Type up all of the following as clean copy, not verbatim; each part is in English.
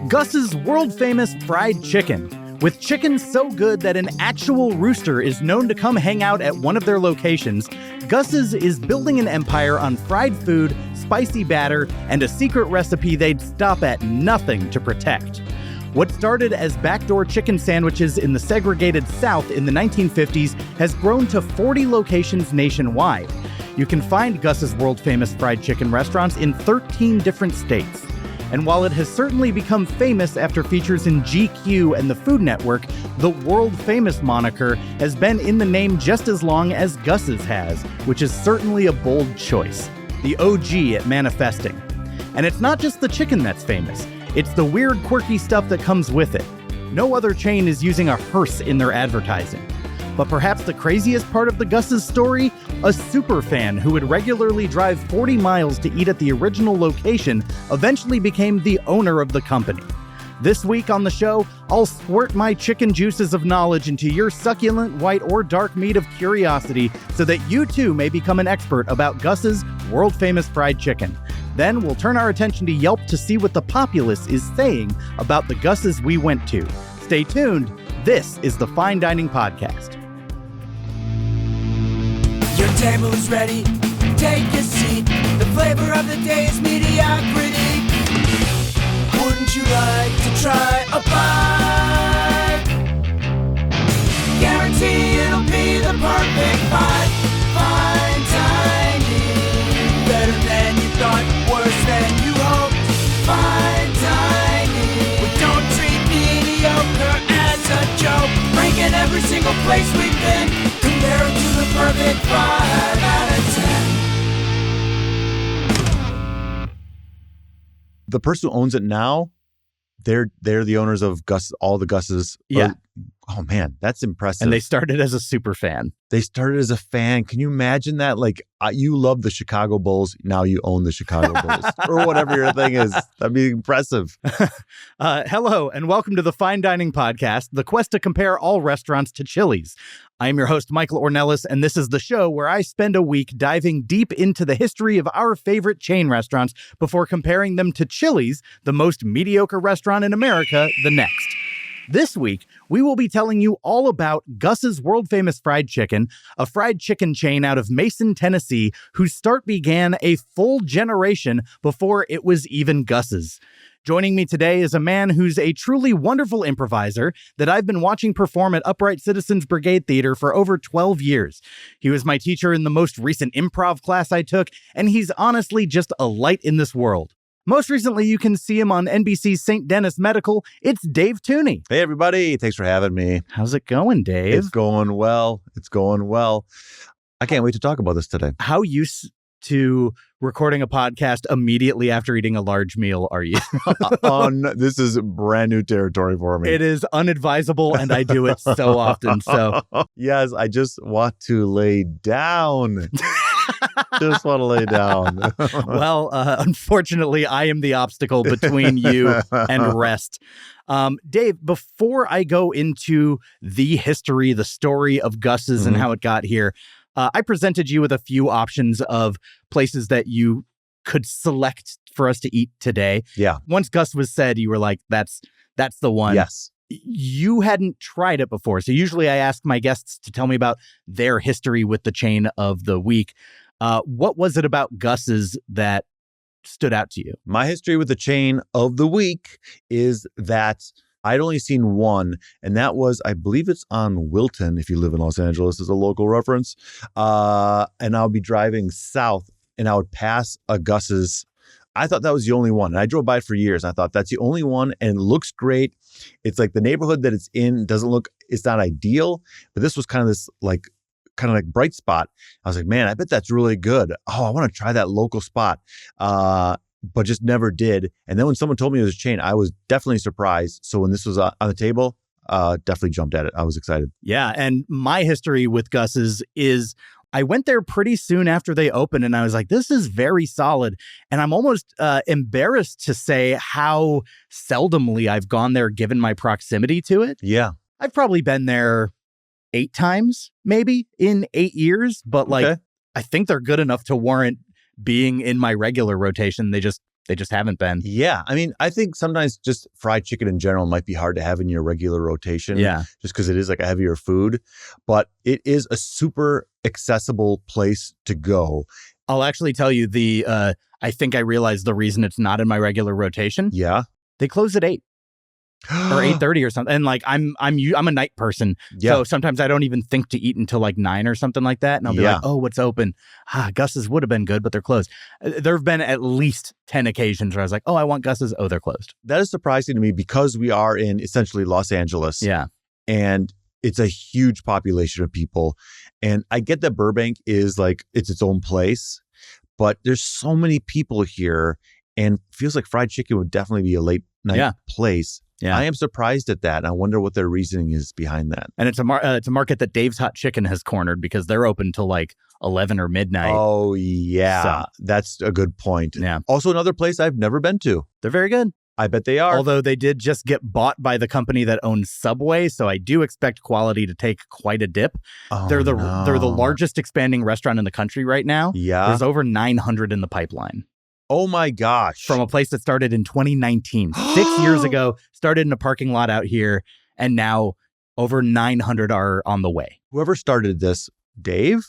Gus's world-famous fried chicken. With chicken so good that an actual rooster is known to come hang out at one of their locations, Gus's is building an empire on fried food, spicy batter, and a secret recipe they'd stop at nothing to protect. What started as backdoor chicken sandwiches in the segregated South in the 1950s has grown to 40 locations nationwide. You can find Gus's world-famous fried chicken restaurants in 13 different states. And while it has certainly become famous after features in GQ and the Food Network, the world-famous moniker has been in the name just as long as Gus's has, which is certainly a bold choice. The OG at manifesting. And it's not just the chicken that's famous. It's the weird, quirky stuff that comes with it. No other chain is using a hearse in their advertising. But perhaps the craziest part of the Gus's story? A superfan who would regularly drive 40 miles to eat at the original location eventually became the owner of the company. This week on the show, I'll squirt my chicken juices of knowledge into your succulent white or dark meat of curiosity so that you too may become an expert about Gus's world-famous fried chicken. Then we'll turn our attention to Yelp to see what the populace is saying about the Gus's we went to. Stay tuned. This is the Fine Dining Podcast. Your table is ready, take a seat. The flavor of the day is mediocrity. Wouldn't you like to try a bite? Guarantee it'll be the perfect bite. Fine dining, better than you thought, worse than you hoped. Fine dining, we don't treat mediocre as a joke. Ranking every single place we've been, compare it to the perfect 5 out of 10. The person who owns it now, they're the owners of all the Gus's. Yeah. Oh man, that's impressive. And they started as a super fan. They started as a fan. Can you imagine that? Like, you love the Chicago Bulls. Now you own the Chicago Bulls or whatever your thing is. That'd be impressive. Hello, and welcome to the Fine Dining Podcast, the quest to compare all restaurants to Chili's. I'm your host, Michael Ornelas, and this is the show where I spend a week diving deep into the history of our favorite chain restaurants before comparing them to Chili's, the most mediocre restaurant in America, the next. This week, we will be telling you all about Gus's world-famous fried chicken, a fried chicken chain out of Mason, Tennessee, whose start began a full generation before it was even Gus's. Joining me today is a man who's a truly wonderful improviser that I've been watching perform at Upright Citizens Brigade Theater for over 12 years. He was my teacher in the most recent improv class I took, and he's honestly just a light in this world. Most recently, you can see him on NBC's St. Denis Medical. It's Dave Theune. Hey, everybody. Thanks for having me. How's it going, Dave? It's going well. It's going well. I can't wait to talk about this today. How used to recording a podcast immediately after eating a large meal are you? This is brand new territory for me. It is unadvisable, and I do it so often. So yes, I just want to lay down. Just want to lay down. Well, unfortunately, I am the obstacle between you and rest. Dave, before I go into the history, the story of Gus's and how it got here, I presented you with a few options of places that you could select for us to eat today. Yeah. Once Gus was said, you were like, that's the one. Yes. You hadn't tried it before. So usually I ask my guests to tell me about their history with the chain of the week. What was it about Gus's that stood out to you? My history with the chain of the week is that I'd only seen one, and that was, I believe it's on Wilton, if you live in Los Angeles, as a local reference. And I'll be driving south, and I would pass a Gus's. I thought that was the only one. And I drove by for years. I thought that's the only one, and it looks great. It's like the neighborhood that it's in it's not ideal, but this was kind of this kind of bright spot. I was like, man, I bet that's really good. Oh, I want to try that local spot. But just never did. And then when someone told me it was a chain, I was definitely surprised. So when this was on the table, definitely jumped at it. I was excited. Yeah. And my history with Gus's is I went there pretty soon after they opened, and I was like, this is very solid. And I'm almost embarrassed to say how seldomly I've gone there given my proximity to it. Yeah. I've probably been there 8 times, maybe in 8 years, but I think they're good enough to warrant being in my regular rotation. They just They just haven't been. Yeah. I mean, I think sometimes just fried chicken in general might be hard to have in your regular rotation. Yeah. Just because it is like a heavier food. But it is a super accessible place to go. I'll actually tell you I think I realized the reason it's not in my regular rotation. Yeah. They close at 8 or 8:30 or something. And like I'm a night person. Yeah. So sometimes I don't even think to eat until like 9 or something like that. And I'll be like, oh, what's open? Gus's would have been good, but they're closed. There have been at least 10 occasions where I was like, oh, I want Gus's. Oh, they're closed. That is surprising to me because we are in essentially Los Angeles. Yeah. And it's a huge population of people. And I get that Burbank is like, it's its own place, but there's so many people here and feels like fried chicken would definitely be a late night place. Yeah. I am surprised at that. And I wonder what their reasoning is behind that. And it's a market that Dave's Hot Chicken has cornered because they're open till like 11 or midnight. Oh, yeah. So, that's a good point. Yeah. Also, another place I've never been to. They're very good. I bet they are. Although they did just get bought by the company that owns Subway, so I do expect quality to take quite a dip. Oh, they're the largest expanding restaurant in the country right now. Yeah. There's over 900 in the pipeline. Oh my gosh. From a place that started in 2019. 6 years ago, started in a parking lot out here, and now over 900 are on the way. Whoever started this, Dave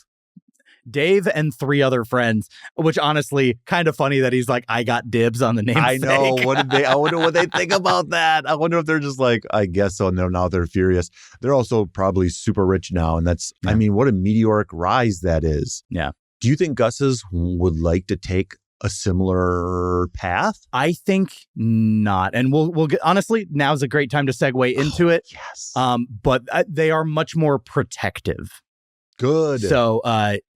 and 3 other friends, which honestly, kind of funny that he's like, I got dibs on the name. I know. I wonder what they think about that. I wonder if they're just like, I guess so. No, now they're furious. They're also probably super rich now. And that's, I mean, what a meteoric rise that is. Yeah. Do you think Gus's would like to take a similar path? I think not. And we'll get, honestly, now's a great time to segue into it. Yes. But they are much more protective. Good. So,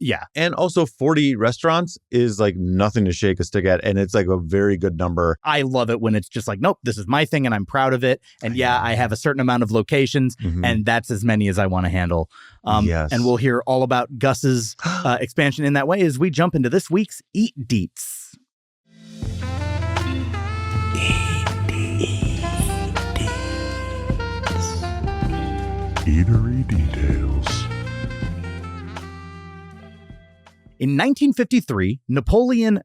yeah. And also 40 restaurants is like nothing to shake a stick at. And it's like a very good number. I love it when it's just like, nope, this is my thing and I'm proud of it. And I have a certain amount of locations and that's as many as I want to handle. Yes. And we'll hear all about Gus's expansion in that way as we jump into this week's Eat Deets. Eatery details. In 1953, Napoleon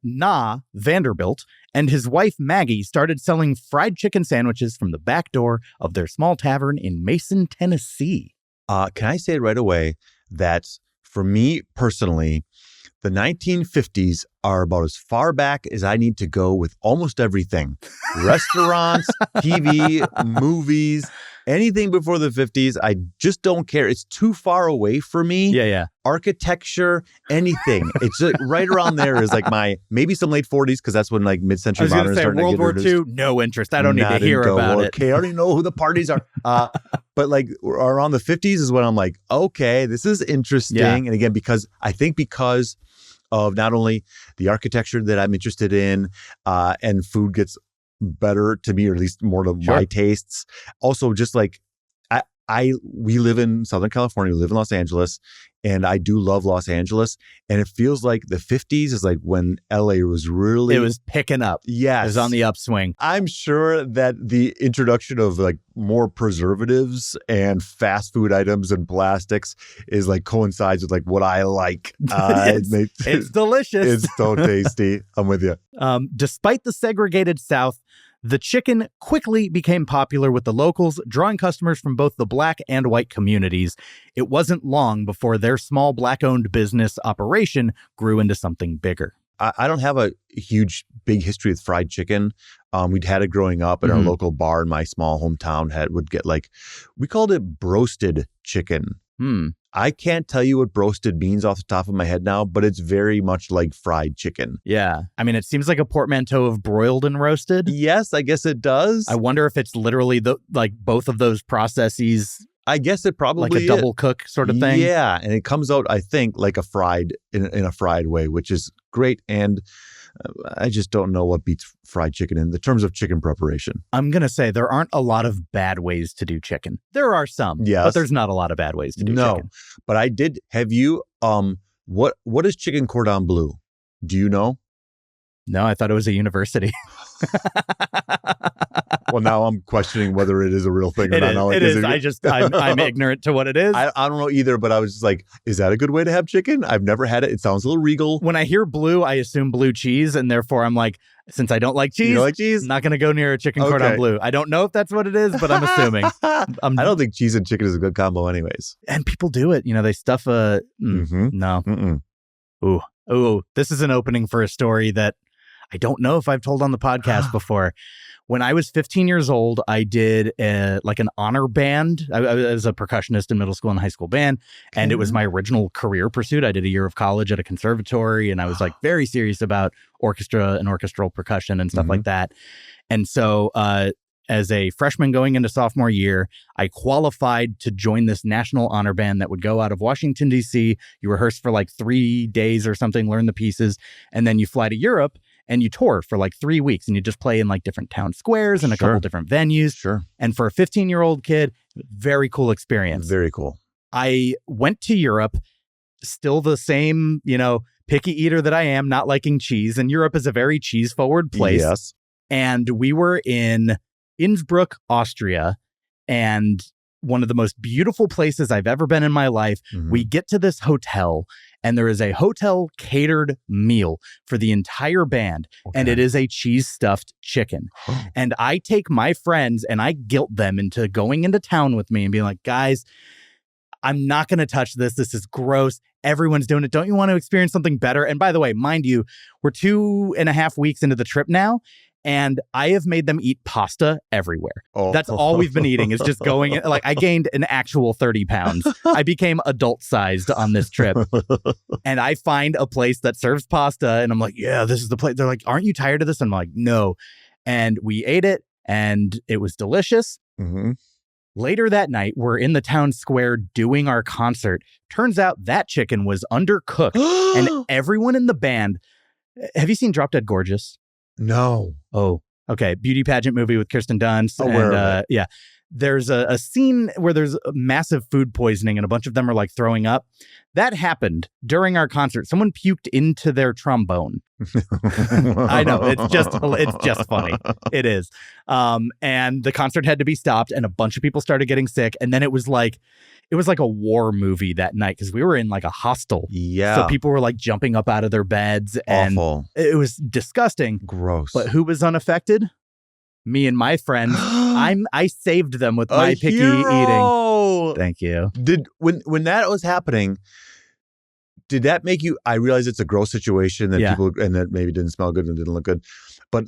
Vanderbilt and his wife Maggie started selling fried chicken sandwiches from the back door of their small tavern in Mason, Tennessee. Can I say right away that for me personally, the 1950s are about as far back as I need to go with almost everything. Restaurants, TV, movies, anything before the 50s, I just don't care. It's too far away for me. Yeah. Architecture, anything. It's like right around there is like maybe some late 40s because that's when like mid-century modern is starting World to get War II, no interest. I don't need to hear about it. Okay, I already know who the parties are. But like around the 50s is when I'm like, okay, this is interesting. Yeah. And again, because of not only the architecture that I'm interested in, and food gets better to me, or at least more to my tastes. Also, just like we live in Southern California, we live in Los Angeles, and I do love Los Angeles. And it feels like the 50s is like when LA was really... It was picking up. Yes. It was on the upswing. I'm sure that the introduction of like more preservatives and fast food items and plastics is like coincides with like what I like. It's delicious. It's so tasty. I'm with you. Despite the segregated South, the chicken quickly became popular with the locals, drawing customers from both the black and white communities. It wasn't long before their small black-owned business operation grew into something bigger. I don't have a big history with fried chicken. We'd had it growing up at our local bar in my small hometown. Would get like, we called it broasted chicken. I can't tell you what broasted means off the top of my head now, but it's very much like fried chicken. Yeah. I mean, it seems like a portmanteau of broiled and roasted. Yes, I guess it does. I wonder if it's literally both of those processes. I guess it probably like a double cook sort of thing. Yeah, and it comes out, I think, like a fried in a fried way, which is great. And I just don't know what beats fried chicken in the terms of chicken preparation. I'm going to say there aren't a lot of bad ways to do chicken. There are some, but there's not a lot of bad ways to do chicken. But I did. Have you, what is chicken cordon bleu? Do you know? No, I thought it was a university. Well, now I'm questioning whether it is a real thing or not. Now, like, It is. I'm ignorant to what it is. I don't know either, but I was just like, is that a good way to have chicken? I've never had it. It sounds a little regal. When I hear blue, I assume blue cheese, and therefore I'm like, since I don't like cheese, You don't like cheese? I'm not going to go near a chicken cordon bleu. I don't know if that's what it is, but I'm assuming. I don't think cheese and chicken is a good combo anyways. And people do it. They stuff a... Mhm. No. Mm-mm. Ooh, this is an opening for a story that I don't know if I've told on the podcast before. When I was 15 years old, I did an honor band. I was a percussionist in middle school and high school band, and it was my original career pursuit. I did a year of college at a conservatory, and I was very serious about orchestra and orchestral percussion and stuff like that. And so as a freshman going into sophomore year, I qualified to join this national honor band that would go out of Washington, D.C. You rehearse for 3 days or something, learn the pieces, and then you fly to Europe and you tour for 3 weeks, and you just play in different town squares and a couple different venues. Sure. And for a 15-year-old kid, very cool experience. Very cool. I went to Europe, still the same, picky eater that I am, not liking cheese. And Europe is a very cheese-forward place. Yes. And we were in Innsbruck, Austria, and one of the most beautiful places I've ever been in my life. Mhm. We get to this hotel, and there is a hotel catered meal for the entire band, and it is a cheese stuffed chicken. And I take my friends and I guilt them into going into town with me and being like, guys, I'm not going to touch this. This is gross. Everyone's doing it. Don't you want to experience something better? And by the way, mind you, we're 2.5 weeks into the trip now, and I have made them eat pasta everywhere. Oh. That's all we've been eating is just going. I gained an actual 30 pounds. I became adult sized on this trip. And I find a place that serves pasta, and I'm like, yeah, this is the place. They're like, aren't you tired of this? I'm like, no. And we ate it, and it was delicious. Mm-hmm. Later that night, we're in the town square doing our concert. Turns out that chicken was undercooked, and everyone in the band. Have you seen Drop Dead Gorgeous? No. Oh, okay. Beauty pageant movie with Kirsten Dunst. Aware of it. Yeah. There's a scene where there's massive food poisoning and a bunch of them are throwing up. That happened during our concert. Someone puked into their trombone. I know. It's just funny. It is. And the concert had to be stopped, and a bunch of people started getting sick. And then it was like a war movie that night because we were in a hostel. Yeah. So people were jumping up out of their beds. And awful. It was disgusting. Gross. But who was unaffected? Me and my friends. I saved them with my picky hero. eating. Thank you. When that was happening, did that make you? I realize it's a gross situation that people and that maybe didn't smell good and didn't look good, but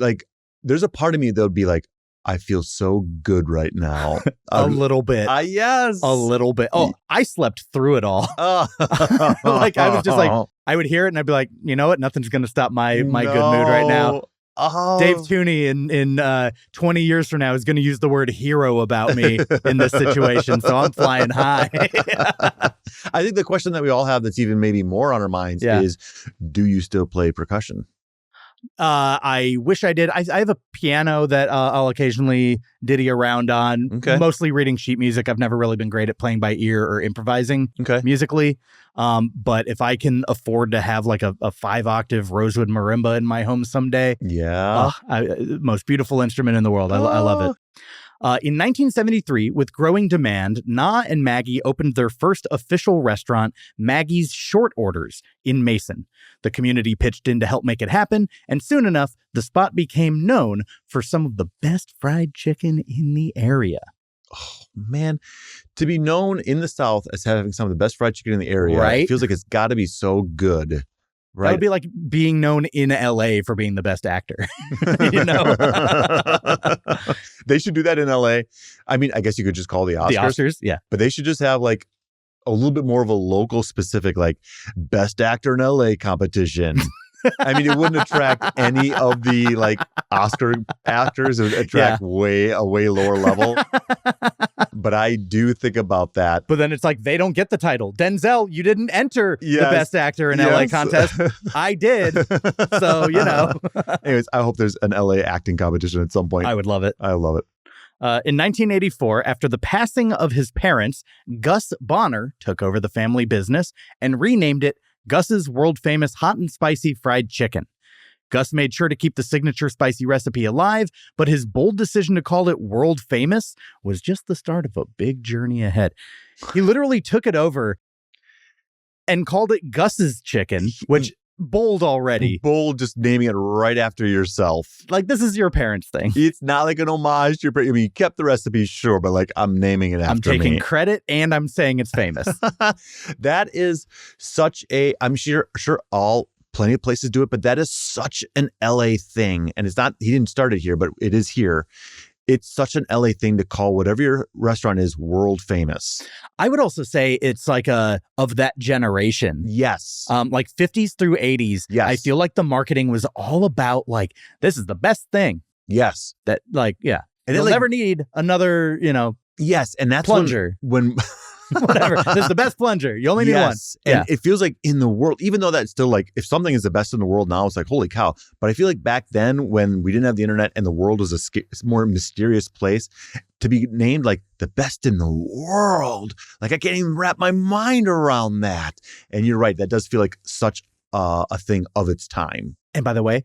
there's a part of me that would be like, I feel so good right now. A little bit. Yes. A little bit. Oh, I slept through it all. Oh. I was just I would hear it and I'd be like, you know what? Nothing's going to stop my good mood right now. Oh. Dave Theune in 20 years from now is going to use the word hero about me in this situation. So I'm flying high. I think the question that we all have that's even maybe more on our minds is, do you still play percussion? I wish I did. I have a piano that I'll occasionally ditty around on, mostly reading sheet music. I've never really been great at playing by ear or improvising musically. But if I can afford to have a 5-octave rosewood marimba in my home someday, most beautiful instrument in the world. I love it. In 1973, with growing demand, Na and Maggie opened their first official restaurant, Maggie's Short Orders, in Mason. The community pitched in to help make it happen, and soon enough, the spot became known for some of the best fried chicken in the area. Oh, man. To be known in the South as having some of the best fried chicken in the area, it feels like it's got to be so good. Right. That would be like being known in LA for being the best actor. You know? They should do that in LA. I mean, I guess you could just call the Oscars. The Oscars, yeah. But they should just have a little bit more of a local specific, best actor in LA competition. I mean, it wouldn't attract any of the Oscar actors. It would attract a way lower level. But I do think about that. But then it's they don't get the title. Denzel, you didn't enter the best actor in LA contest. I did. So, Anyways, I hope there's an LA acting competition at some point. I would love it. I love it. In 1984, after the passing of his parents, Gus Bonner took over the family business and renamed it Gus's world-famous hot and spicy fried chicken. Gus made sure to keep the signature spicy recipe alive, but his bold decision to call it world famous was just the start of a big journey ahead. He literally took it over and called it Gus's Chicken, which bold already. Bold, just naming it right after yourself. Like, this is your parents' thing. It's not like an homage to your parents. I mean, you kept the recipe, sure, but like I'm naming it after me. I'm taking credit and I'm saying it's famous. That is such a, I'm sure plenty of places do it, but that is such an LA thing. And it's not, he didn't start it here, but it is here. It's such an LA thing to call whatever your restaurant is world famous. I would also say it's like of that generation. Yes. Like 50s through 80s. Yes. I feel like the marketing was all about like, this is the best thing. Yes. That like, yeah. And you'll like, never need another, yes. And that's plunger. When whatever. This is the best plunger. You only need one. And it feels like in the world, even though that's still like, if something is the best in the world now, it's like, holy cow. But I feel like back then when we didn't have the internet and the world was a more mysterious place, to be named like the best in the world, like I can't even wrap my mind around that. And you're right. That does feel like such a thing of its time. And by the way,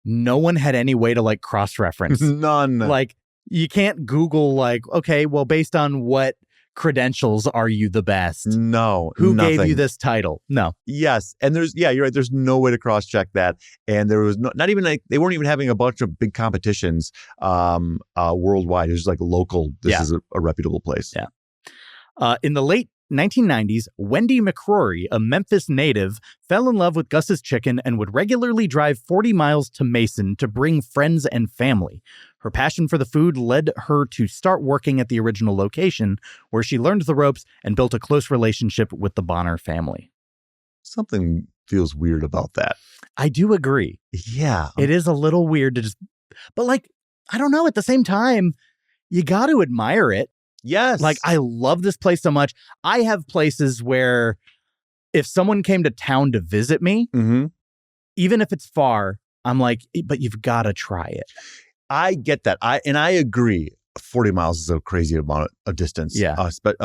no one had any way to like cross-reference. None. Like you can't Google like, okay, well, based on what credentials are you the best? No. Who nothing. gave you this title? No. Yes. And you're right. There's no way to cross-check that. And there was not even like, they weren't even having a bunch of big competitions worldwide. It was just like local. This is a reputable place. Yeah. In the late 1990s, Wendy McCrory, a Memphis native, fell in love with Gus's Chicken and would regularly drive 40 miles to Mason to bring friends and family. Her passion for the food led her to start working at the original location, where she learned the ropes and built a close relationship with the Bonner family. Something feels weird about that. I do agree. Yeah. It is a little weird to just, but like, I don't know, at the same time, you got to admire it. Yes. Like, I love this place so much. I have places where if someone came to town to visit me, even if it's far, I'm like, but you've got to try it. I get that. I agree. 40 miles is a crazy amount of distance. Yeah. But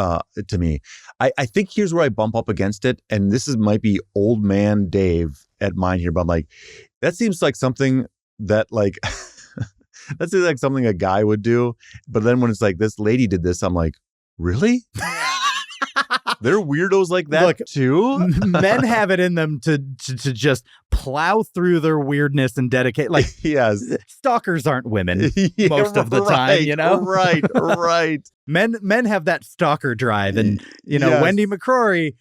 to me, I think here's where I bump up against it. And this might be old man Dave at mine here, but I'm like, that seems like something that like, that seems like something a guy would do. But then when it's like, this lady did this, I'm like, really? They're weirdos like that. Look, too? Men have it in them to just plow through their weirdness and dedicate. Like, yes, stalkers aren't women most of the time, you know? Right. Men have that stalker drive. And, Wendy McCrory,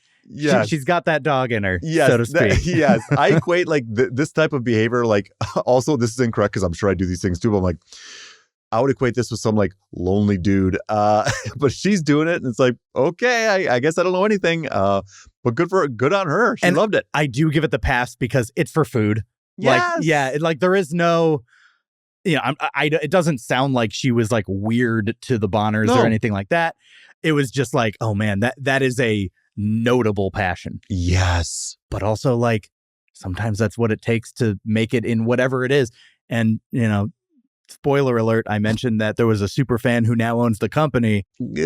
she's got that dog in her, so to speak. Yes. I equate like this type of behavior, like also this is incorrect because I'm sure I do these things too, but I'm like, I would equate this with some like lonely dude, but she's doing it, and it's like, okay, I guess I don't know anything, but good on her. She loved it. I do give it the pass because it's for food. Yes. Like there is no, it doesn't sound like she was like weird to the Bonners or anything like that. It was just like, oh man, that is a notable passion. Yes, but also like sometimes that's what it takes to make it in whatever it is, and spoiler alert, I mentioned that there was a Superfan who now owns the company. We'll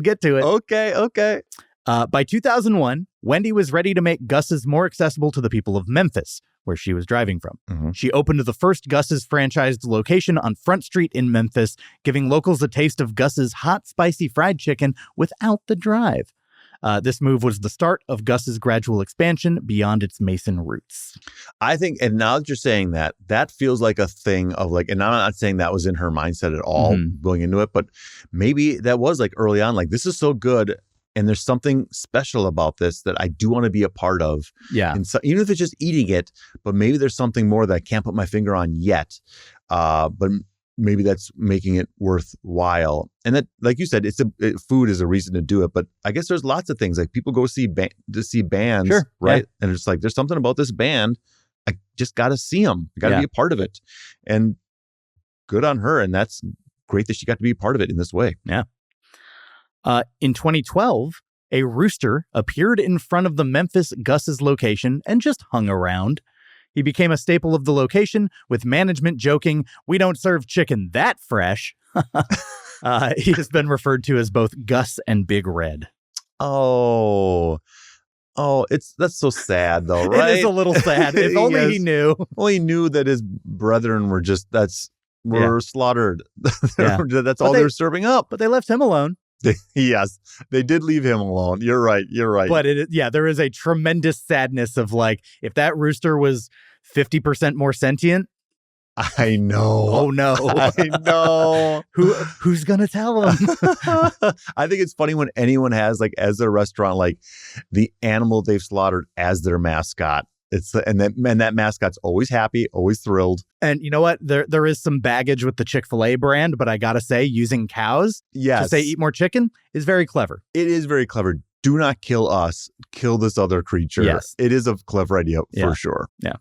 get to it. Okay. By 2001, Wendy was ready to make Gus's more accessible to the people of Memphis, where she was driving from. She opened the first Gus's franchised location on Front Street in Memphis, giving locals a taste of Gus's hot, spicy fried chicken without the drive. This move was the start of Gus's gradual expansion beyond its Mason roots. I think, and now that you're saying that, that feels like a thing of like, and I'm not saying that was in her mindset at all going into it, but maybe that was like early on, like this is so good. And there's something special about this that I do want to be a part of. Yeah. And so, even if it's just eating it, but maybe there's something more that I can't put my finger on yet. But maybe that's making it worthwhile. And that, like you said, food is a reason to do it. But I guess there's lots of things like people go see bands, right? Yeah. And it's like, there's something about this band. I just got to see them. I got to be a part of it. And good on her. And that's great that she got to be a part of it in this way. Yeah. In 2012, a rooster appeared in front of the Memphis Gus's location and just hung around. He became a staple of the location, with management joking, "We don't serve chicken that fresh." He has been referred to as both Gus and Big Red. Oh, Oh, that's so sad though, right? It is a little sad. If only he Yes. knew. Well, he knew that his brethren were slaughtered. Yeah. That's But all they're serving up. But they left him alone. Yes, they did leave him alone. You're right. But there is a tremendous sadness of like, if that rooster was 50% more sentient. I know. Oh no. I know. Who's gonna tell him? I think it's funny when anyone has like as their restaurant, like the animal they've slaughtered as their mascot. And that mascot's always happy, always thrilled. And you know what? There is some baggage with the Chick-fil-A brand, but I gotta say, using cows to say eat more chicken is very clever. It is very clever. Do not kill us. Kill this other creature. Yes. It is a clever idea for sure. Yeah.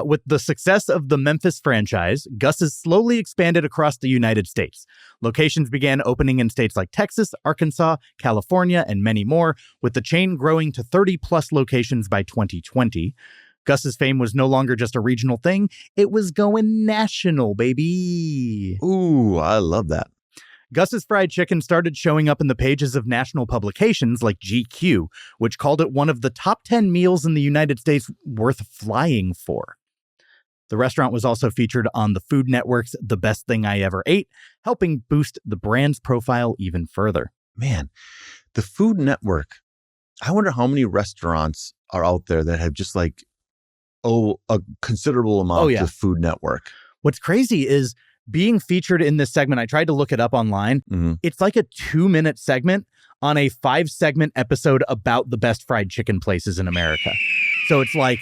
With the success of the Memphis franchise, Gus's slowly expanded across the United States. Locations began opening in states like Texas, Arkansas, California, and many more, with the chain growing to 30-plus locations by 2020. Gus's fame was no longer just a regional thing. It was going national, baby. Ooh, I love that. Gus's Fried Chicken started showing up in the pages of national publications like GQ, which called it one of the top 10 meals in the United States worth flying for. The restaurant was also featured on the Food Network's The Best Thing I Ever Ate, helping boost the brand's profile even further. Man, the Food Network. I wonder how many restaurants are out there that have just like, a considerable amount of Food Network. What's crazy is being featured in this segment, I tried to look it up online. Mm-hmm. It's like a 2-minute segment on a 5-segment episode about the best fried chicken places in America. So it's like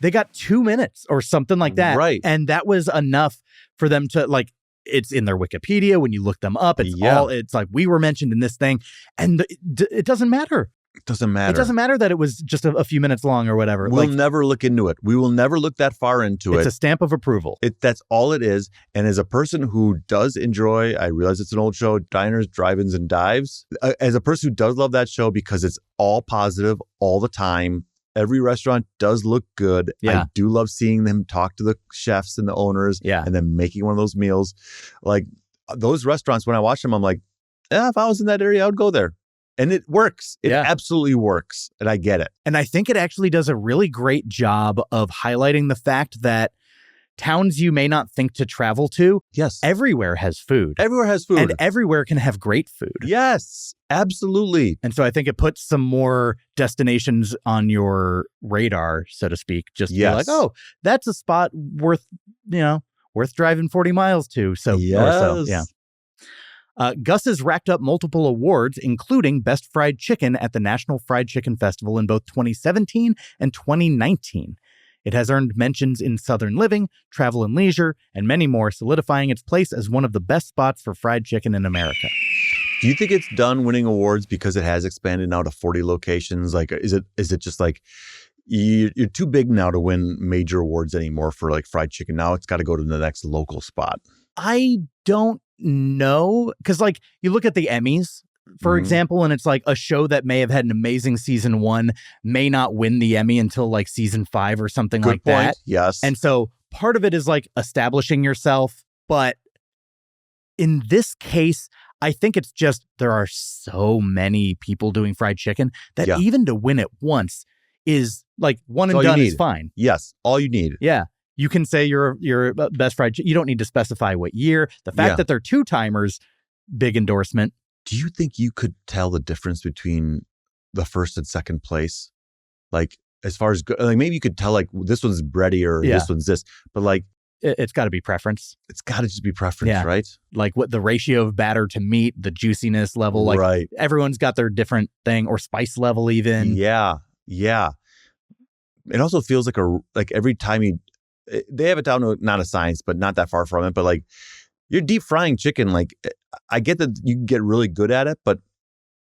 they got 2 minutes or something like that. Right. And that was enough for them to like, it's in their Wikipedia. When you look them up, it's like we were mentioned in this thing. And it doesn't matter. It doesn't matter. It doesn't matter that it was just a few minutes long or whatever. We'll never look into it. We will never look that far into it. It's a stamp of approval. That's all it is. And as a person who does enjoy, I realize it's an old show, Diners, Drive-Ins, and Dives. As a person who does love that show because it's all positive all the time. Every restaurant does look good. Yeah. I do love seeing them talk to the chefs and the owners and then making one of those meals. Like those restaurants, when I watch them, I'm like, if I was in that area, I would go there. And it works. It absolutely works. And I get it. And I think it actually does a really great job of highlighting the fact that towns you may not think to travel to, everywhere has food. Everywhere has food. And everywhere can have great food. Yes, absolutely. And so I think it puts some more destinations on your radar, so to speak. Just be like, oh, that's a spot worth driving 40 miles to. So, Gus has racked up multiple awards, including Best Fried Chicken at the National Fried Chicken Festival in both 2017 and 2019. It has earned mentions in Southern Living, Travel and Leisure, and many more, solidifying its place as one of the best spots for fried chicken in America. Do you think it's done winning awards because it has expanded now to 40 locations? Like, is it just like you're too big now to win major awards anymore for like fried chicken? Now it's got to go to the next local spot. I don't know, because like you look at the Emmys, for example, and it's like a show that may have had an amazing season 1 may not win the Emmy until like season 5 or something like that. Yes. And so part of it is like establishing yourself. But in this case, I think it's just there are so many people doing fried chicken that even to win it once is like one and done is fine. Yes. All you need. Yeah. You can say you're best fried chicken. You don't need to specify what year. The fact that they're 2-timers, big endorsement. Do you think you could tell the difference between the first and second place? Like, as far as, like, maybe you could tell, like, this one's breadier or this one's this, but like, it's got to be preference. It's got to just be preference, right? Like what the ratio of batter to meat, the juiciness level, like everyone's got their different thing, or spice level even. Yeah. Yeah. It also feels like every time they have it down to not a science, but not that far from it. But like you're deep frying chicken. Like I get that you can get really good at it, but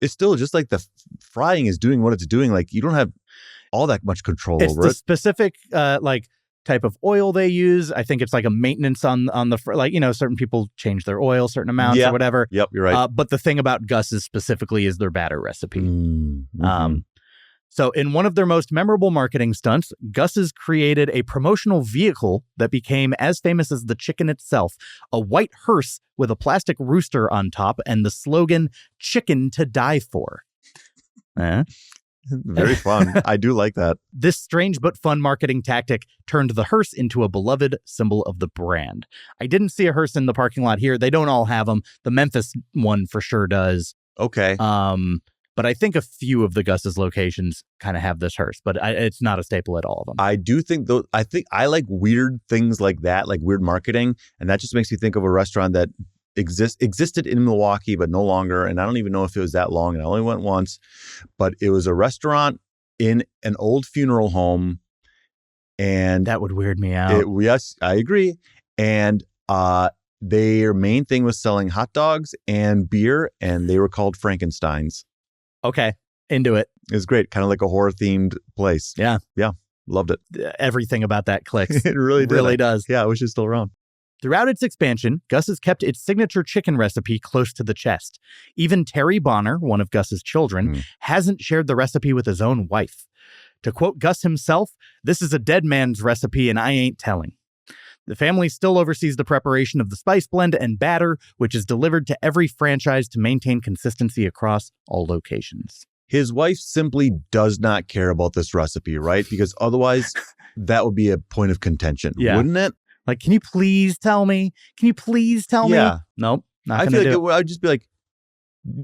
it's still just like the frying is doing what it's doing. Like you don't have all that much control over it. It's the specific like type of oil they use. I think it's like a maintenance on the like, you know, certain people change their oil certain amounts or whatever. Yep, you're right. But the thing about Gus's specifically is their batter recipe. Mm-hmm. So in one of their most memorable marketing stunts, Gus's created a promotional vehicle that became as famous as the chicken itself, a white hearse with a plastic rooster on top and the slogan, "Chicken to Die For." Very fun. I do like that. This strange but fun marketing tactic turned the hearse into a beloved symbol of the brand. I didn't see a hearse in the parking lot here. They don't all have them. The Memphis one for sure does. Okay. But I think a few of the Gus's locations kind of have this hearse, but it's not a staple at all of them. I do think though. I think I like weird things like that, like weird marketing, and that just makes me think of a restaurant that existed in Milwaukee, but no longer. And I don't even know if it was that long. And I only went once, but it was a restaurant in an old funeral home, and that would weird me out. Yes, I agree. And their main thing was selling hot dogs and beer, and they were called Frankensteins. Okay, into it. It was great, kind of like a horror themed place. Yeah, loved it. Everything about that clicks. It really does. Yeah, I wish it's still around. Throughout its expansion, Gus has kept its signature chicken recipe close to the chest. Even Terry Bonner, one of Gus's children, hasn't shared the recipe with his own wife. To quote Gus himself, "This is a dead man's recipe and I ain't telling." The family still oversees the preparation of the spice blend and batter, which is delivered to every franchise to maintain consistency across all locations. His wife simply does not care about this recipe, right? Because otherwise, that would be a point of contention, wouldn't it? Like, can you please tell me? Can you please tell me? Nope, not going to do it. I'd just be like,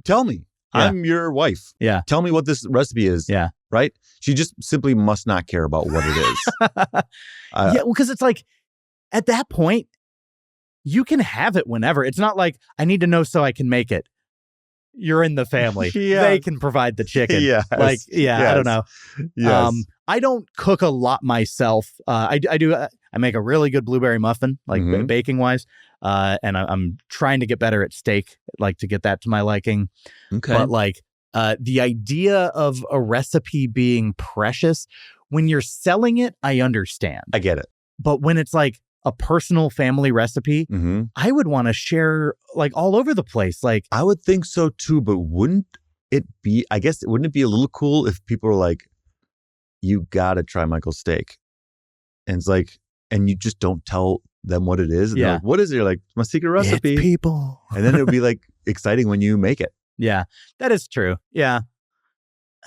tell me. Yeah. I'm your wife. Yeah. Tell me what this recipe is. Yeah. Right? She just simply must not care about what it is. Because it's like, at that point, you can have it whenever. It's not like, I need to know so I can make it. You're in the family. They can provide the chicken. I don't know. Yes. I don't cook a lot myself. I do. I make a really good blueberry muffin, like baking wise. And I'm trying to get better at steak, like to get that to my liking. Okay. But like the idea of a recipe being precious, when you're selling it, I understand. I get it. But when it's like a personal family recipe, I would want to share like all over the place. Like, I would think so too, but wouldn't it be, I guess, wouldn't it be a little cool if people were like, you got to try Michael's steak. And it's like, and you just don't tell them what it is. And they're like, what is it? You're like, my secret recipe. It's people. And then it would be like exciting when you make it. Yeah, that is true. Yeah.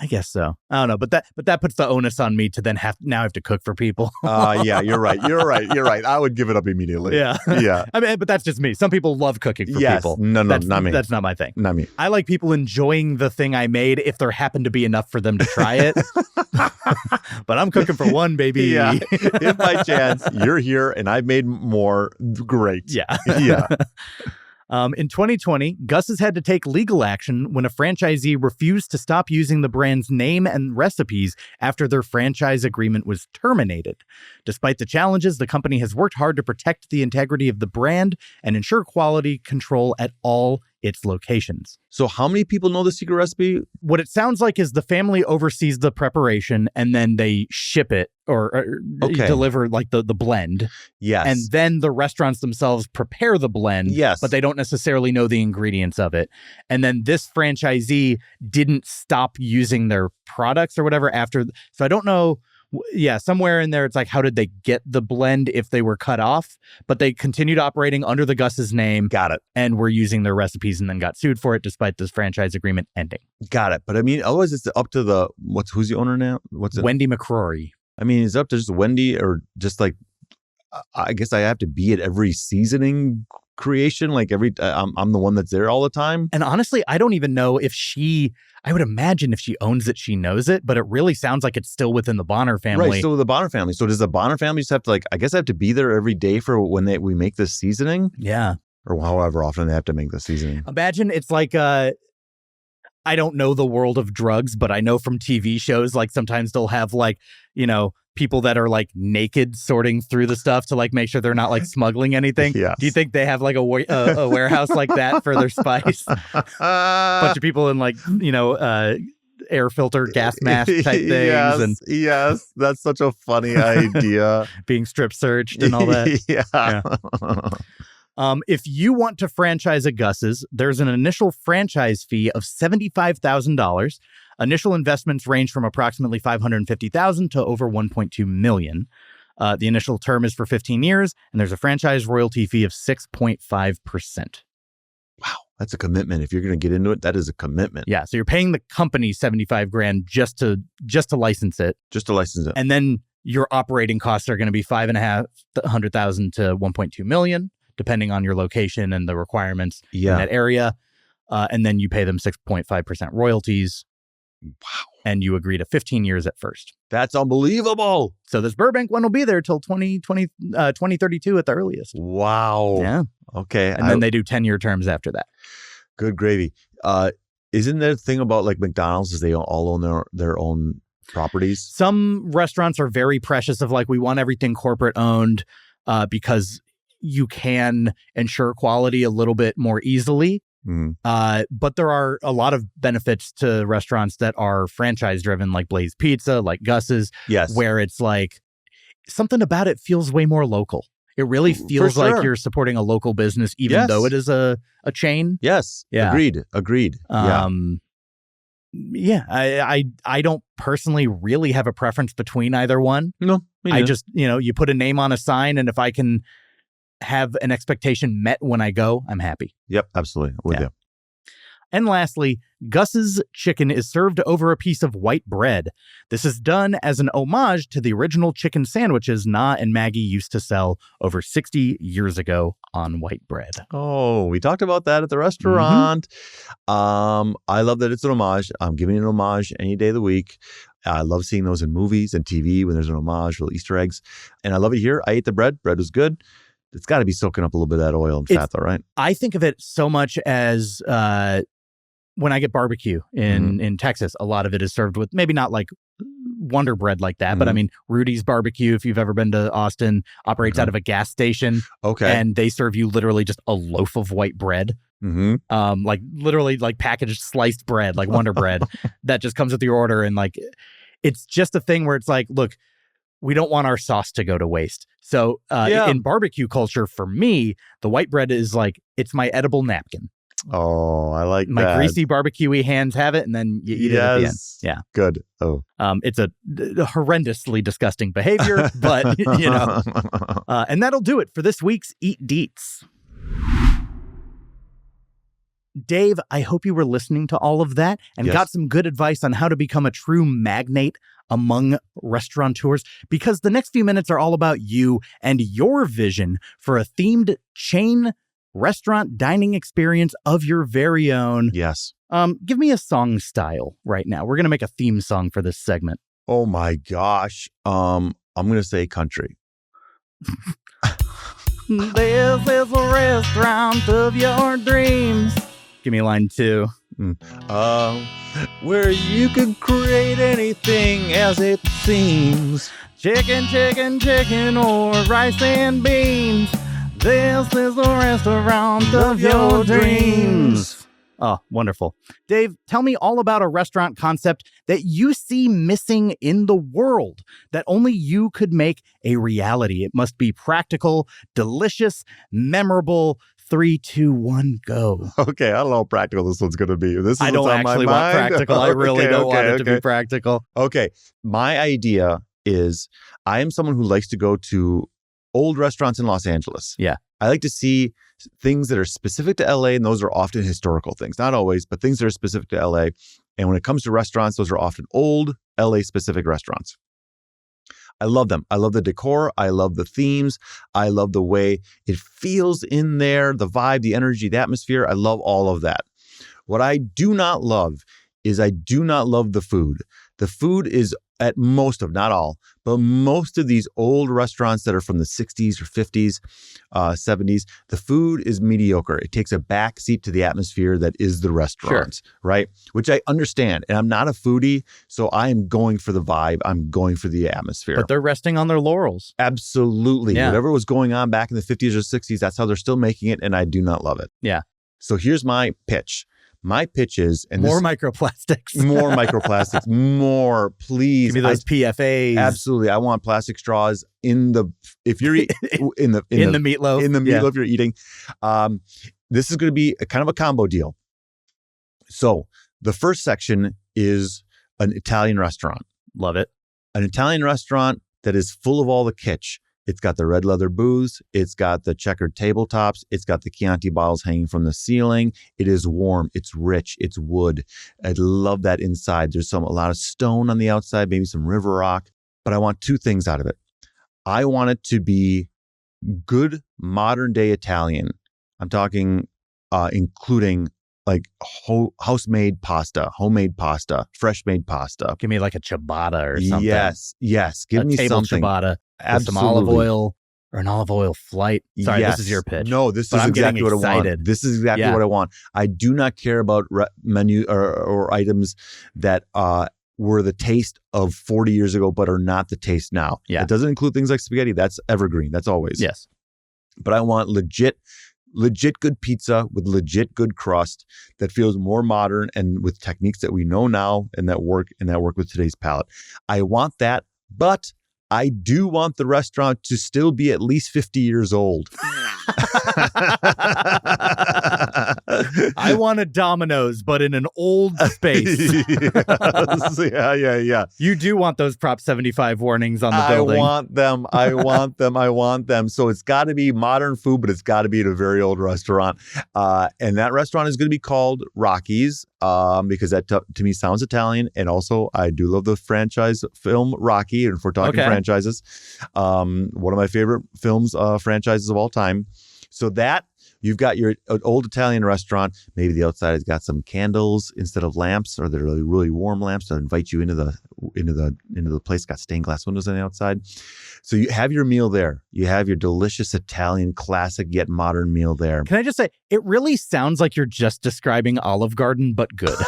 I guess so. I don't know, but that puts the onus on me to then have to cook for people. Yeah, you're right. I would give it up immediately. Yeah. I mean, but that's just me. Some people love cooking for people. No, not me. That's not my thing. Not me. I like people enjoying the thing I made if there happened to be enough for them to try it. But I'm cooking for one, baby. Yeah. If by chance you're here and I've made more, great. Yeah. Yeah. In 2020, Gus has had to take legal action when a franchisee refused to stop using the brand's name and recipes after their franchise agreement was terminated. Despite the challenges, the company has worked hard to protect the integrity of the brand and ensure quality control at all its locations. So how many people know the secret recipe? What it sounds like is the family oversees the preparation and then they ship it or deliver like the blend. Yes. And then the restaurants themselves prepare the blend. Yes. But they don't necessarily know the ingredients of it. And then this franchisee didn't stop using their products or whatever after. So I don't know. Yeah, somewhere in there, it's like, how did they get the blend if they were cut off? But they continued operating under the Gus's name. Got it. And were using their recipes and then got sued for it despite this franchise agreement ending. Got it. But I mean, otherwise it's up to who's the owner now? What's it? Wendy McCrory. I mean, it's up to just Wendy or just like, I guess I have to be at every seasoning creation. Like I'm the one that's there all the time. And honestly, I don't even know if I would imagine if she owns it, she knows it, but it really sounds like it's still within the Bonner family. Right, so the Bonner family. So does the Bonner family just have to I guess I have to be there every day for when we make this seasoning? Yeah. Or however often they have to make the seasoning. Imagine it's like, I don't know the world of drugs, but I know from TV shows, like sometimes they'll have people that are like naked sorting through the stuff to like make sure they're not like smuggling anything. Yes. Do you think they have like a warehouse like that for their spice? Bunch of people in like, air filter gas mask type things. Yes. That's such a funny idea. Being strip searched and all that. Yeah. If you want to franchise a Gus's, there's an initial franchise fee of $75,000. Initial investments range from approximately $550,000 to over $1.2 million. The initial term is for 15 years, and there's a franchise royalty fee of 6.5%. Wow. That's a commitment. If you're going to get into it, that is a commitment. Yeah. So you're paying the company $75,000 just to license it. Just to license it. And then your operating costs are going to be $500,000 to $1.2 million, depending on your location and the requirements in that area. And then you pay them 6.5% royalties. Wow. And you agree to 15 years at first. That's unbelievable. So this Burbank one will be there till 2032 at the earliest. Wow. Yeah. Okay. And then they do 10-year terms after that. Good gravy. Isn't there a thing about like McDonald's is they all own their own properties? Some restaurants are very precious of like, we want everything corporate owned because you can ensure quality a little bit more easily. But there are a lot of benefits to restaurants that are franchise driven, like Blaze Pizza, like Gus's, where it's like something about it feels way more local. It really feels like you're supporting a local business, even though it is a chain. Yes. Yeah. Agreed. Yeah. I don't personally really have a preference between either one. No. I just, you put a name on a sign, and if I can have an expectation met when I go, I'm happy. Yep, absolutely. With you. And lastly, Gus's chicken is served over a piece of white bread. This is done as an homage to the original chicken sandwiches Na and Maggie used to sell over 60 years ago on white bread. Oh, we talked about that at the restaurant. I love that it's an homage. I'm giving it an homage any day of the week. I love seeing those in movies and TV when there's an homage, little Easter eggs. And I love it here. I ate the bread. Bread was good. It's got to be soaking up a little bit of that oil and fat, though, right? I think of it so much as when I get barbecue in Texas, a lot of it is served with maybe not like Wonder Bread like that, but I mean, Rudy's Barbecue, if you've ever been to Austin, operates out of a gas station. Okay. And they serve you literally just a loaf of white bread. Like literally like packaged sliced bread, like Wonder Bread that just comes with your order. And like, it's just a thing where it's like, look, we don't want our sauce to go to waste. So in barbecue culture, for me, the white bread is like, it's my edible napkin. Oh, I like my that. greasy barbecue-y hands have it, and then you eat it at the end. Yeah. Good. Oh. It's a horrendously disgusting behavior, but, and that'll do it for this week's Eat Deets. Dave, I hope you were listening to all of that and got some good advice on how to become a true magnate among restaurateurs, because the next few minutes are all about you and your vision for a themed chain restaurant dining experience of your very own. Yes. Give me a song style right now. We're going to make a theme song for this segment. Oh my gosh. I'm going to say country. This is a restaurant of your dreams. Give me line 2. Where you can create anything as it seems. Chicken, chicken, chicken, or rice and beans. This is the restaurant of your dreams. Oh, wonderful. Dave, tell me all about a restaurant concept that you see missing in the world that only you could make a reality. It must be practical, delicious, memorable. 3, 2, 1, go. Okay, I don't know how practical this one's going to be. This is I don't actually want practical. I really don't want it to be practical. Okay, my idea is I am someone who likes to go to old restaurants in Los Angeles. Yeah. I like to see things that are specific to LA, and those are often historical things. Not always, but things that are specific to LA. And when it comes to restaurants, those are often old LA specific restaurants. I love them. I love the decor. I love the themes. I love the way it feels in there, the vibe, the energy, the atmosphere. I love all of that. What I do not love is I do not love the food. The food is at most of, not all, but most of these old restaurants that are from the 60s or 50s, 70s, the food is mediocre. It takes a back seat to the atmosphere that is the restaurant, right? Which I understand. And I'm not a foodie, so I am going for the vibe. I'm going for the atmosphere. But they're resting on their laurels. Absolutely. Yeah. Whatever was going on back in the 50s or 60s, that's how they're still making it, and I do not love it. Yeah. So here's my pitch. My pitch is... and more microplastics. More microplastics. More, please. Give me those PFAs. Absolutely. I want plastic straws in the... if you're... in the meatloaf. In the meatloaf you're eating. This is going to be a kind of a combo deal. So the first section is an Italian restaurant. Love it. An Italian restaurant that is full of all the kitsch. It's got the red leather booths. It's got the checkered tabletops. It's got the Chianti bottles hanging from the ceiling. It is warm. It's rich. It's wood. I love that inside. There's a lot of stone on the outside, maybe some river rock. But I want two things out of it. I want it to be good modern day Italian. I'm talking including like homemade pasta, fresh made pasta. Give me like a ciabatta or something. Yes. Give me table something. Ciabatta with some olive oil or an olive oil flight. Sorry, Yes. This is your pitch. No, this But is I'm exactly getting what I want. excited. This is exactly Yeah. what I want. I do not care about menu or items that were the taste of 40 years ago, but are not the taste now. Yeah. It doesn't include things like spaghetti. That's evergreen. That's always. Yes. But I want legit good pizza with legit good crust that feels more modern and with techniques that we know now and that work with today's palate. I want that, but I do want the restaurant to still be at least 50 years old. I want a Domino's, but in an old space. Yes. Yeah. You do want those Prop 75 warnings on the building. I want them. So it's got to be modern food, but it's got to be at a very old restaurant. And that restaurant is going to be called Rocky's because that to me sounds Italian. And also, I do love the franchise film Rocky. And if we're talking franchises, one of my favorite films, franchises of all time. So that you've got your old Italian restaurant. Maybe the outside has got some candles instead of lamps, or they're really, really warm lamps to invite you into the place. Got stained glass windows on the outside. So you have your meal there. You have your delicious Italian classic yet modern meal there. Can I just say, it really sounds like you're just describing Olive Garden, but good.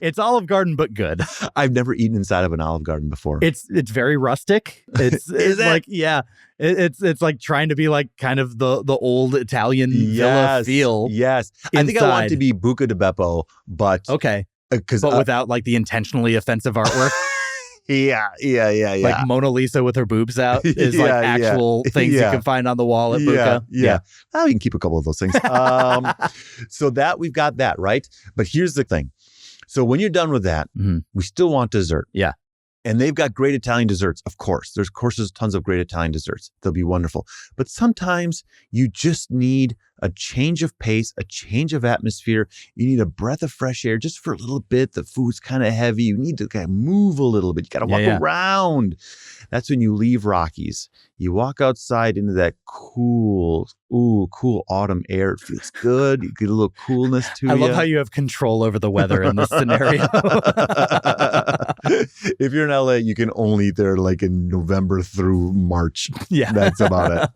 It's Olive Garden, but good. I've never eaten inside of an Olive Garden before. It's very rustic. It's like, yeah, it's like trying to be like kind of the old Italian villa feel. Yes. Inside. I think I want it to be Buca di Beppo, but okay. Because but without like the intentionally offensive artwork. Yeah. Like Mona Lisa with her boobs out is like actual things you can find on the wall at Buca. Yeah. Well, you can keep a couple of those things. So that we've got that, right? But here's the thing. So when you're done with that, we still want dessert. Yeah. And they've got great Italian desserts, of course. There's tons of great Italian desserts. They'll be wonderful. But sometimes you just need a change of pace, a change of atmosphere. You need a breath of fresh air just for a little bit. The food's kind of heavy. You need to kind of move a little bit. You got to walk around. That's when you leave Rocky's. You walk outside into that cool autumn air. It feels good. You get a little coolness to you. I love how you have control over the weather in this scenario. If you're in LA, you can only eat there like in November through March. Yeah. That's about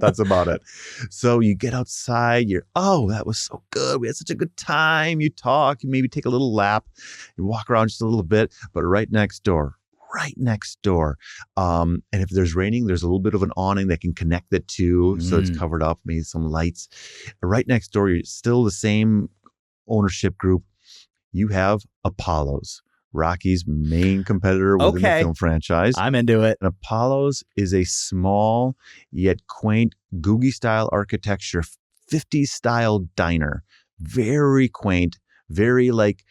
it. So you get outside, that was so good. We had such a good time. You talk, you maybe take a little lap, you walk around just a little bit, but right next door. And if there's raining, there's a little bit of an awning that can connect it to, so it's covered up, maybe some lights. Right next door, you're still the same ownership group. You have Apollo's, Rocky's main competitor within the film franchise. I'm into it. And Apollo's is a small yet quaint, Googie style architecture, 50s style diner. Very quaint, very like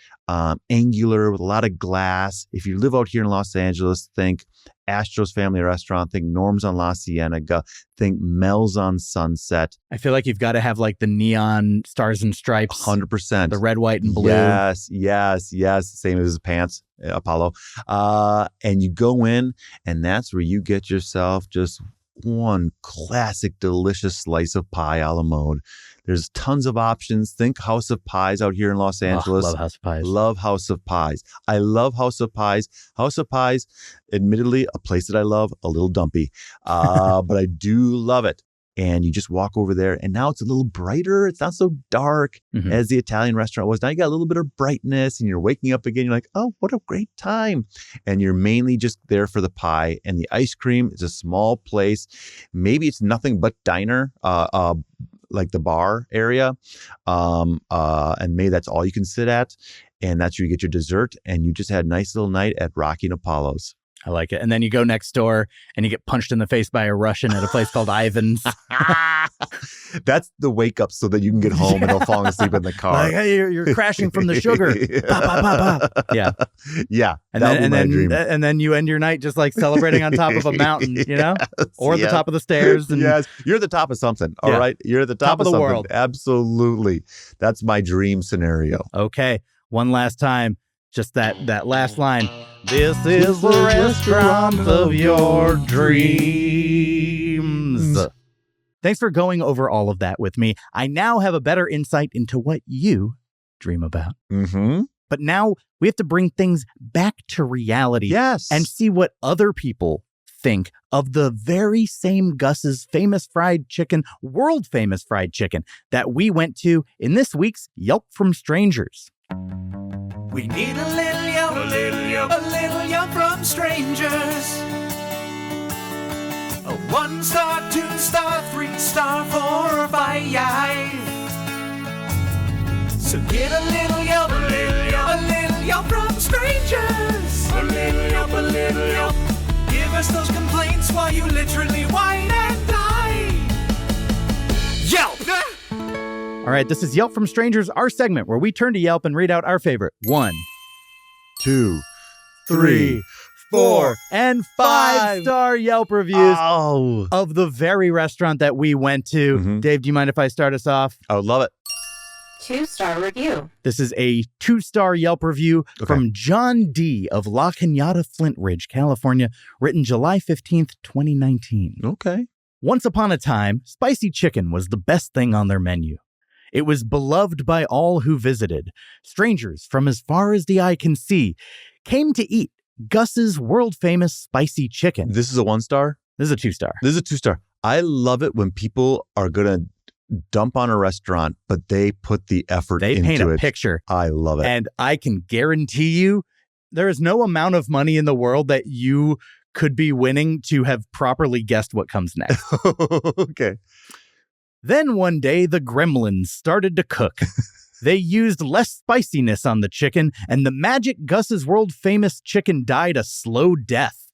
angular with a lot of glass. If you live out here in Los Angeles, think Astro's Family Restaurant, think Norm's on La Cienega, think Mel's on Sunset. I feel like you've got to have like the neon stars and stripes. 100%. The red, white, and blue. Yes. Same as his pants, Apollo. And you go in, and that's where you get yourself just one classic, delicious slice of pie a la mode. There's tons of options. Think House of Pies out here in Los Angeles. Love House of Pies. Love House of Pies. I love House of Pies. House of Pies, admittedly, a place that I love, a little dumpy. But I do love it. And you just walk over there, and now it's a little brighter. It's not so dark as the Italian restaurant was. Now you got a little bit of brightness, and you're waking up again. You're like, oh, what a great time. And you're mainly just there for the pie and the ice cream. It's a small place. Maybe it's nothing but diner, like the bar area. And maybe that's all you can sit at. And that's where you get your dessert. And you just had a nice little night at Rocky and Apollo's. I like it. And then you go next door and you get punched in the face by a Russian at a place called Ivan's. That's the wake up so that you can get home and don't fall asleep in the car. Like, hey, you're crashing from the sugar. Bah, bah, bah, bah. Yeah. Yeah. And then you end your night just like celebrating on top of a mountain, you know? Or at the top of the stairs. And yes. You're at the top of something. All right. You're at the top of the something. World. Absolutely. That's my dream scenario. Okay. One last time. Just that last line. This is the restaurant of your dreams. Thanks for going over all of that with me. I now have a better insight into what you dream about. Mm-hmm. But now we have to bring things back to reality. Yes. And see what other people think of the very same Gus's famous fried chicken, world famous fried chicken that we went to in this week's Yelp from Strangers. We need a little yelp, a little yelp from strangers. A 1-star, 2-star, 3-star, 4 or 5. So get a little yelp, a little yelp from strangers. A little yelp. Give us those complaints while you literally whine and die. Yelp! All right, this is Yelp from Strangers, our segment where we turn to Yelp and read out our favorite 1, 2, 3, 4, and 5-star Yelp reviews of the very restaurant that we went to. Mm-hmm. Dave, do you mind if I start us off? I would love it. 2-star review. This is a 2-star Yelp review from John D. of La Cañada, Flint Ridge, California, written July 15th, 2019. Okay. Once upon a time, spicy chicken was the best thing on their menu. It was beloved by all who visited. Strangers from as far as the eye can see came to eat Gus's world-famous spicy chicken. This is a 1-star? This is a 2-star. This is a 2-star. I love it when people are going to dump on a restaurant, but they put the effort into it. They paint a picture. I love it. And I can guarantee you there is no amount of money in the world that you could be winning to have properly guessed what comes next. Okay. Then one day, the gremlins started to cook. They used less spiciness on the chicken, and the magic Gus's world-famous chicken died a slow death.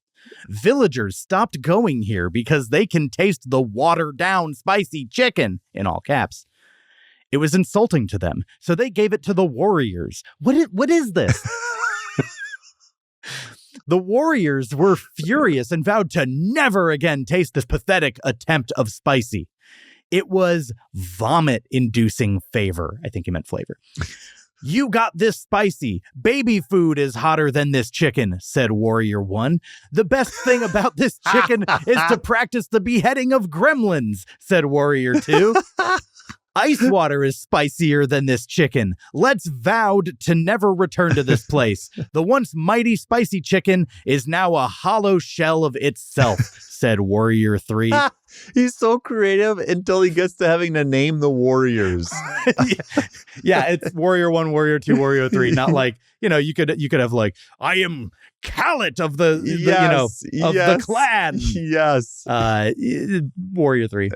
Villagers stopped going here because they can taste the watered-down spicy chicken, in all caps. It was insulting to them, so they gave it to the warriors. What is this? The warriors were furious and vowed to never again taste this pathetic attempt of spicy. It was vomit-inducing favor. I think he meant flavor. You got this spicy. Baby food is hotter than this chicken, said Warrior 1. The best thing about this chicken is to practice the beheading of gremlins, said Warrior 2. Ice water is spicier than this chicken. Let's vowed to never return to this place. The once mighty spicy chicken is now a hollow shell of itself, said Warrior 3. He's so creative until he gets to having to name the warriors. Yeah, it's Warrior 1, Warrior 2, Warrior 3. Not like, you could have like, I am Khaled of the the clan. Yes. Warrior 3.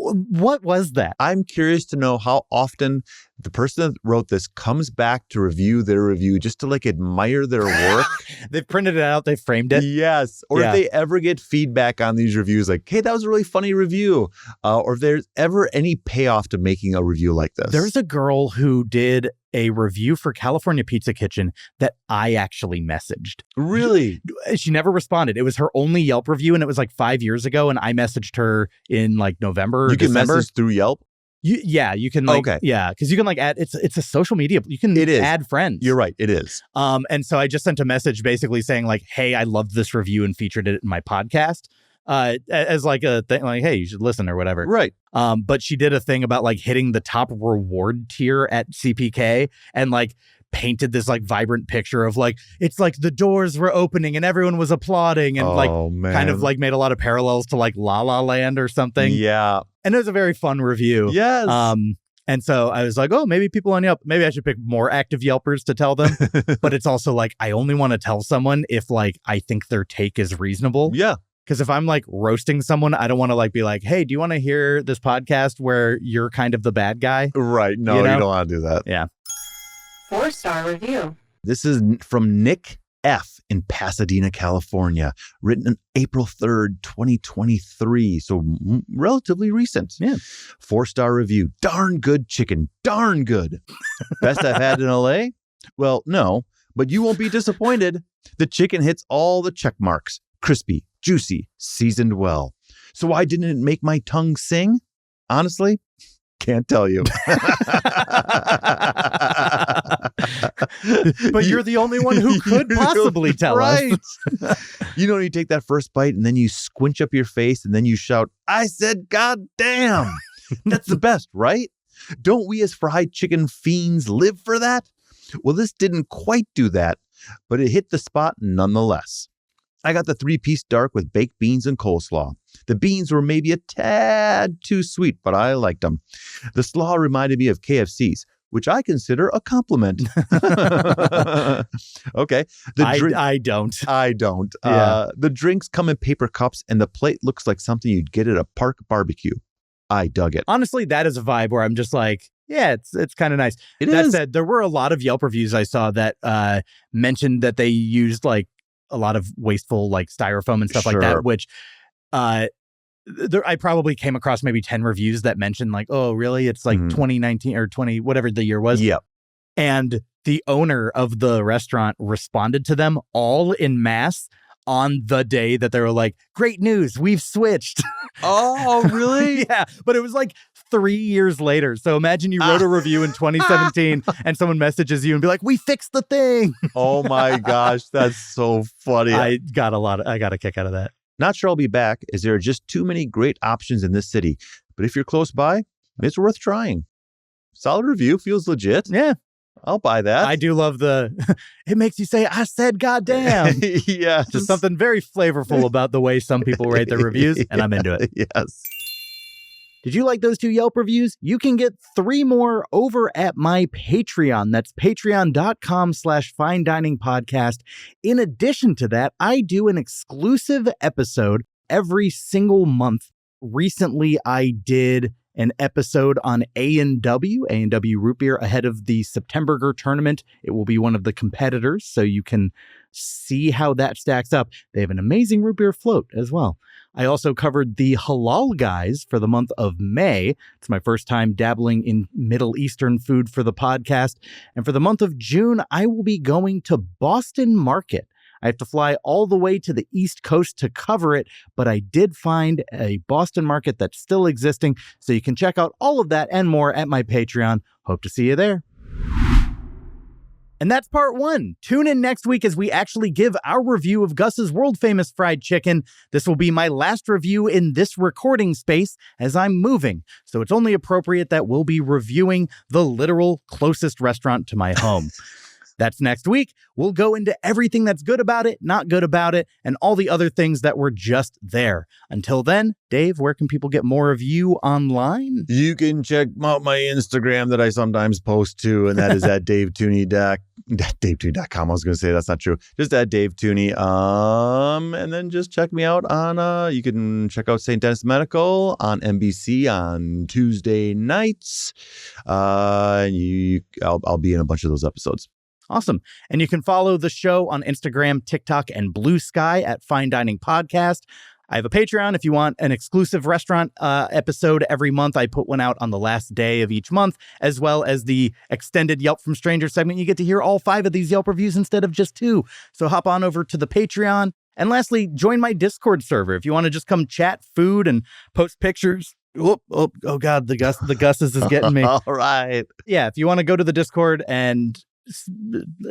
What was that? I'm curious to know how often the person that wrote this comes back to review their review just to like admire their work. They've printed it out. They framed it. Yes. Or if they ever get feedback on these reviews, like, hey, that was a really funny review. Or if there's ever any payoff to making a review like this. There's a girl who did a review for California Pizza Kitchen that I actually messaged. Really? She never responded. It was her only Yelp review, and it was like 5 years ago, and I messaged her in like November or You can December. message through Yelp? You can like, because you can like add, it's a social media, you can add friends. You're right, it is. And so I just sent a message basically saying like, hey, I loved this review and featured it in my podcast. As like a thing, like, hey, you should listen or whatever. Right. But she did a thing about like hitting the top reward tier at CPK and like painted this like vibrant picture of like, it's like the doors were opening and everyone was applauding and kind of like made a lot of parallels to like La La Land or something. Yeah. And it was a very fun review. Yes. And so I was like, oh, maybe people on Yelp, maybe I should pick more active Yelpers to tell them. But it's also like, I only want to tell someone if like I think their take is reasonable. Yeah. Because if I'm like roasting someone, I don't want to like be like, hey, do you want to hear this podcast where you're kind of the bad guy? Right. No, you don't want to do that. Yeah. 4-star review. This is from Nick F in Pasadena, California, written on April 3rd, 2023. So relatively recent. Yeah. 4-star review. Darn good chicken. Darn good. Best I've had in LA? Well, no, but you won't be disappointed. The chicken hits all the check marks. Crispy, juicy, seasoned well. So why didn't it make my tongue sing? Honestly, can't tell you. But you're the only one who could possibly tell us. You know, you take that first bite and then you squinch up your face and then you shout, I said, God damn. That's the best, right? Don't we as fried chicken fiends live for that? Well, this didn't quite do that, but it hit the spot nonetheless. I got the 3-piece dark with baked beans and coleslaw. The beans were maybe a tad too sweet, but I liked them. The slaw reminded me of KFC's, which I consider a compliment. Okay. I don't. I don't. Yeah. The drinks come in paper cups and the plate looks like something you'd get at a park barbecue. I dug it. Honestly, that is a vibe where I'm just like, yeah, it's kind of nice. That said, there were a lot of Yelp reviews I saw that mentioned that they used like a lot of wasteful like styrofoam and stuff like that, which I probably came across maybe 10 reviews that mentioned like, oh, really? It's like 2019 or 20, whatever the year was. Yep. And the owner of the restaurant responded to them all in mass on the day that they were like, great news, we've switched. Oh, really? Yeah. But it was like 3 years later. So imagine you wrote a review in 2017 and someone messages you and be like, we fixed the thing. Oh my gosh. That's so funny. I got a kick out of that. Not sure I'll be back as there are just too many great options in this city. But if you're close by, it's worth trying. Solid review. Feels legit. Yeah. I'll buy that. I do love it makes you say, I said, goddamn. Yes. Just something very flavorful about the way some people rate their reviews, and I'm into it. Yes. Did you like those 2 Yelp reviews? You can get 3 more over at my Patreon. That's patreon.com/fine dining podcast. In addition to that, I do an exclusive episode every single month. Recently, I did an episode on A&W root beer ahead of the September tournament. It will be one of the competitors, so you can see how that stacks up. They have an amazing root beer float as well. I also covered the halal guys for the month of May. It's my first time dabbling in Middle Eastern food for the podcast. And for the month of June, I will be going to Boston Market. I have to fly all the way to the East Coast to cover it, but I did find a Boston Market that's still existing, so you can check out all of that and more at my Patreon. Hope to see you there. And that's part 1. Tune in next week as we actually give our review of Gus's world-famous fried chicken. This will be my last review in this recording space as I'm moving, so it's only appropriate that we'll be reviewing the literal closest restaurant to my home. That's next week. We'll go into everything that's good about it, not good about it, and all the other things that were just there. Until then, Dave, where can people get more of you online? You can check out my Instagram that I sometimes post to, and that is at DaveTheune.com. I was going to say that's not true. Just at Dave Theune. And then just check me out on, you can check out St. Denis Medical on NBC on Tuesday nights. I'll be in a bunch of those episodes. Awesome. And you can follow the show on Instagram, TikTok, and Blue Sky at Fine Dining Podcast. I have a Patreon if you want an exclusive restaurant episode every month. I put one out on the last day of each month, as well as the extended Yelp from Strangers segment. You get to hear all 5 of these Yelp reviews instead of just 2. So hop on over to the Patreon. And lastly, join my Discord server if you want to just come chat food and post pictures. Oh God, the Gus's is getting me. All right. Yeah, if you want to go to the Discord and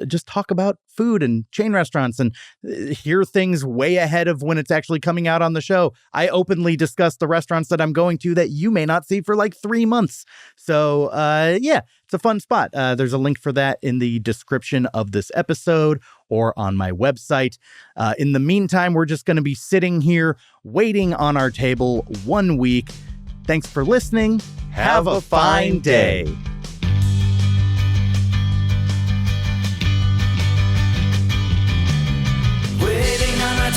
just talk about food and chain restaurants and hear things way ahead of when it's actually coming out on the show. I openly discuss the restaurants that I'm going to that you may not see for like 3 months. So yeah, it's a fun spot. There's a link for that in the description of this episode or on my website. In the meantime, we're just going to be sitting here waiting on our table 1 week. Thanks for listening. Have a fine day. Waiting on our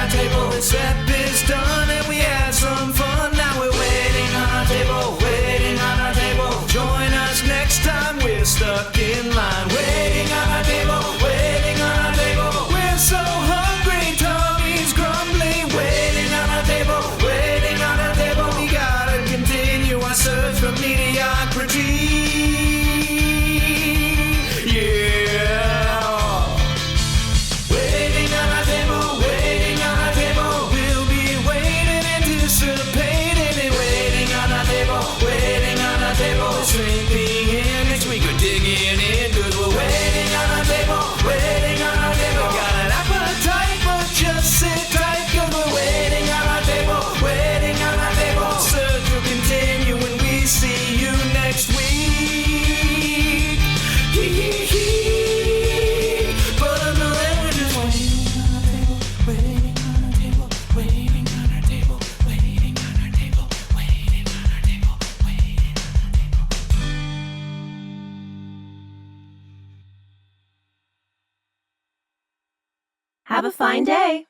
table, the step is done and we had some fun. Now we're waiting on our table, join us next time, we're stuck in line. Waiting on our table, waiting on Have a fine day.